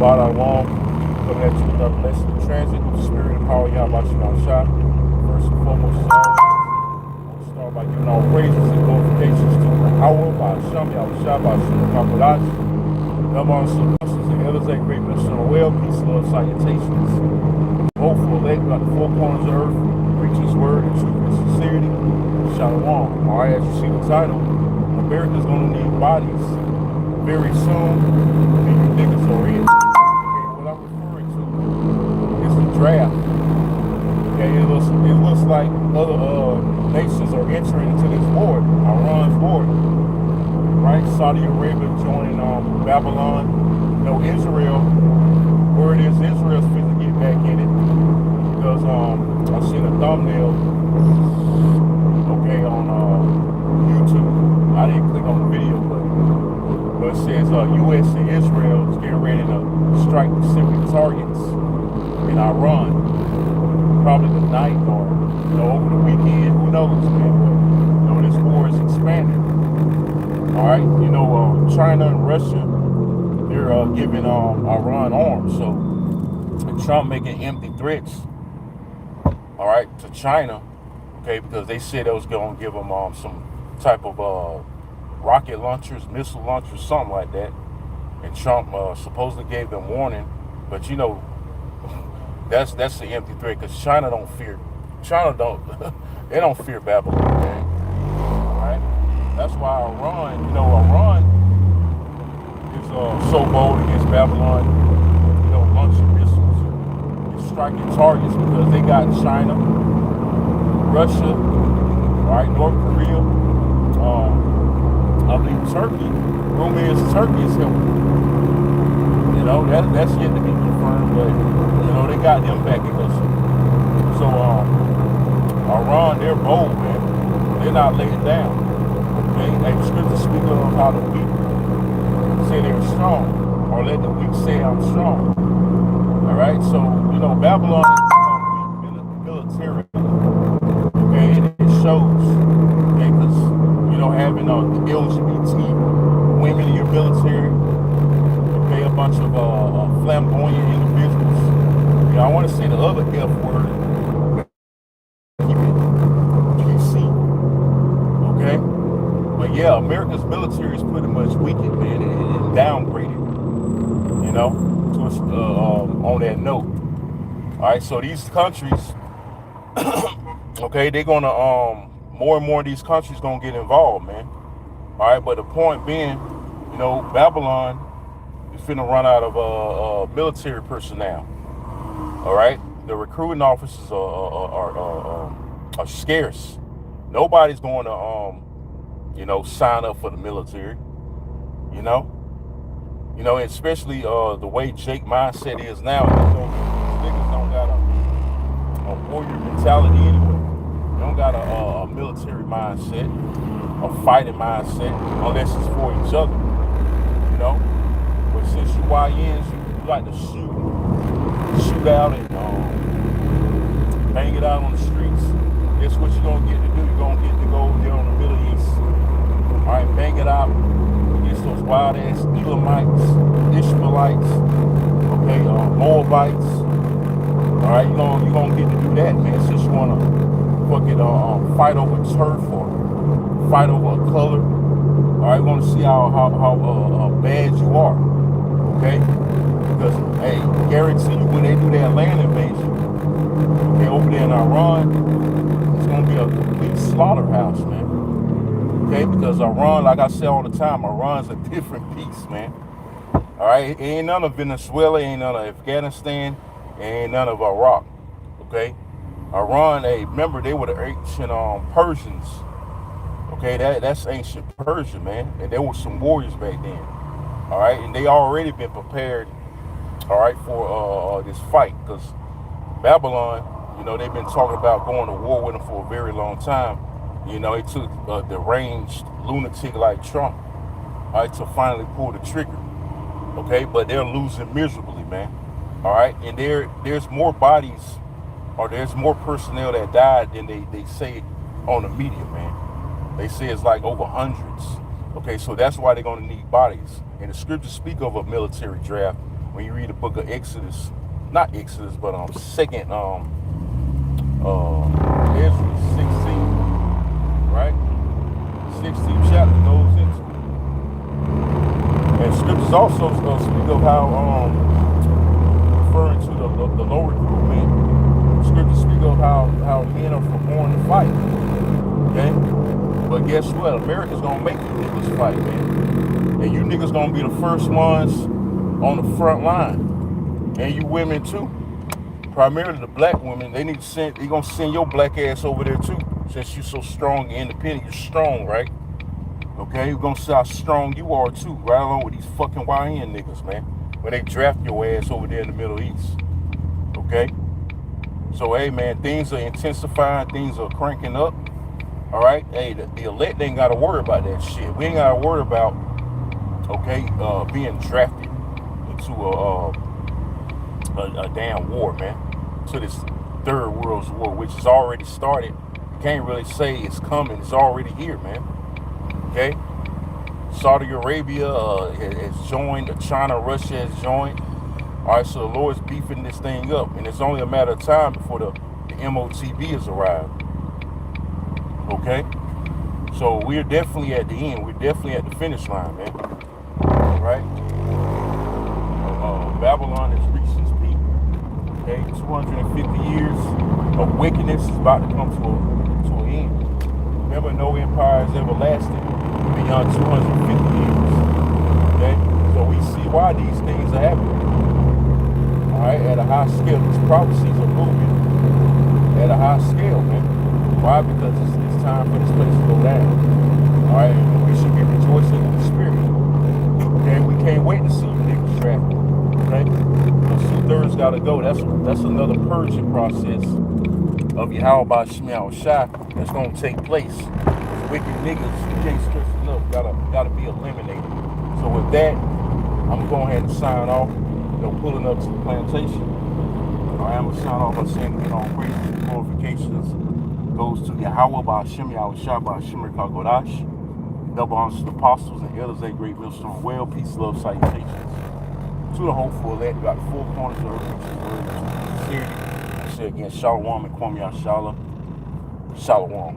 Shabbat Shalom. Coming at you with another lesson in transit with the spirit and power of Yahweh Shah. First and foremost, as always, I want to start by giving all praises and glorifications to Yahweh, by Hashem, Yahweh Shah, by Hashem, Kakodash. Number one, sisters and elders, a great minister of well, peace, love, salutations. Hope for elect by the four corners of earth, preach his word in truth and sincerity. Shalom. Alright, as you see the title, America's gonna need bodies very soon, and you niggas are it. Okay, what I'm referring to is the draft. Okay, it looks like other nations are entering into this war, Iran's war. Right? Saudi Arabia joining Babylon. You know, Israel, word is Israel's finna get back in it. Because I seen a thumbnail, okay, on YouTube. I didn't click on the video, but it says U.S. and Israel is getting ready to strike specific targets in Iran, probably tonight or over the weekend. Who knows, man? But this war is expanding. All right, China and Russia, they're giving Iran arms. So and Trump making empty threats, all right, to China, okay, because they said they was going to give them some type of rocket launchers, missile launchers, something like that. And Trump supposedly gave them warning, but that's the empty threat, because China don't they don't fear Babylon, man. All right, that's why Iran is so bold against Babylon, launching missiles and striking targets, because they got China, Russia, all right, North Korea, I believe Turkey. Rumor is Turkey is helping. That's yet to be confirmed, but they got them back in us. So Iran, they're bold, man. They're not laying down. Okay, they scripture speak of how the weak say they're strong, or let the weak say I'm strong. All right, so Babylon is weak militarily. Okay, and it shows. Okay, because having the LGBT women in your military, okay, a bunch of flamboyant individuals. I want to say the other F word, keep it PC. Okay, but yeah, America's military is pretty much weakened, man, and downgraded. To on that note. All right, so these countries, okay, they're gonna more and more of these countries gonna get involved, man. All right, but the point being, Babylon is finna run out of military personnel. All right, the recruiting officers are scarce. Nobody's going to sign up for the military. Especially the way Jake mindset is now. Niggas don't got a warrior mentality anyway. They don't got a military mindset, a fighting mindset, unless it's for each other. But since you YNs, you like to shoot out and bang it out on the streets. That's what you're gonna get to do. You're gonna get to go over there on the Middle East. All right, bang it out against those wild ass Elamites, Ishmaelites, okay, Moabites. All right, you're gonna get to do that, man. Since you wanna fucking fight over turf or fight over a color. All right, you wanna see how bad you are, okay? Because hey, guarantee you when they do that land invasion, okay, over there in Iran, it's gonna be a complete slaughterhouse, man. Okay, because Iran, like I say all the time, Iran's a different beast, man. All right, it ain't none of Venezuela, ain't none of Afghanistan, ain't none of Iraq. Okay, Iran, remember they were the ancient Persians. Okay, that's ancient Persia, man, and there were some warriors back then. All right, and they already been prepared. All right, for this fight, because Babylon, they've been talking about going to war with them for a very long time. It took the deranged lunatic like Trump, all right, to finally pull the trigger. Okay, but they're losing miserably, man. All right, and there's more bodies, or there's more personnel that died than they say on the media, man. They say it's like over hundreds. Okay, so that's why they're going to need bodies. And the scriptures speak of a military draft when you read the book of Exodus, not Exodus, but second Ezra 16, right? 16th chapter goes into it. And scriptures also speak of how referring to the low recruitment, scriptures speak of how men are born to fight. Okay? But guess what? America's gonna make you niggas fight, man. And you niggas gonna be the first ones on the front line. And you women too. Primarily the black women, they gonna send your black ass over there too. Since you're so strong and independent, you're strong, right? Okay, we're gonna see how strong you are too, right along with these fucking YN niggas, man. When they draft your ass over there in the Middle East. Okay? So hey man, things are intensifying, things are cranking up. Alright? Hey, the elect ain't gotta worry about that shit. We ain't gotta worry about being drafted into a damn war, man. To this third world war, which has already started. You can't really say it's coming, it's already here, man. Okay? Saudi Arabia has joined, China, Russia has joined. Alright, so the Lord's beefing this thing up, and it's only a matter of time before the MOTB has arrived. Okay? So we're definitely at the end, we're definitely at the finish line, man. Right? Babylon has reached its peak. Okay, 250 years of wickedness is about to come to an end. Remember, no empire is everlasting beyond 250 years. Okay, so we see why these things are happening. All right, at a high scale, these prophecies are moving at a high scale, man. Why? Because it's time for this place to go down. All right, and we should be rejoicing in the spirit. Okay, we can't wait to see you niggas drafted. Okay, those 2/3 gotta go. That's another purging process of Yahweh Shemiah Shai that's gonna take place. Those wicked niggas, you can't stress enough, gotta be eliminated. So with that, I'm going ahead and sign off. Pulling up to the plantation. I'm gonna sign off by saying, praises and glorifications goes to Yahweh by Shemiah Shai by Shemir Kagodash. Double honors to the apostles and elders at Great Millstone Well. Peace, love, salutations. To the hopeful elect, we got the four corners of the earth, which is word to sincerity. I say again, Shalom and Kwam Yashala. Shalom.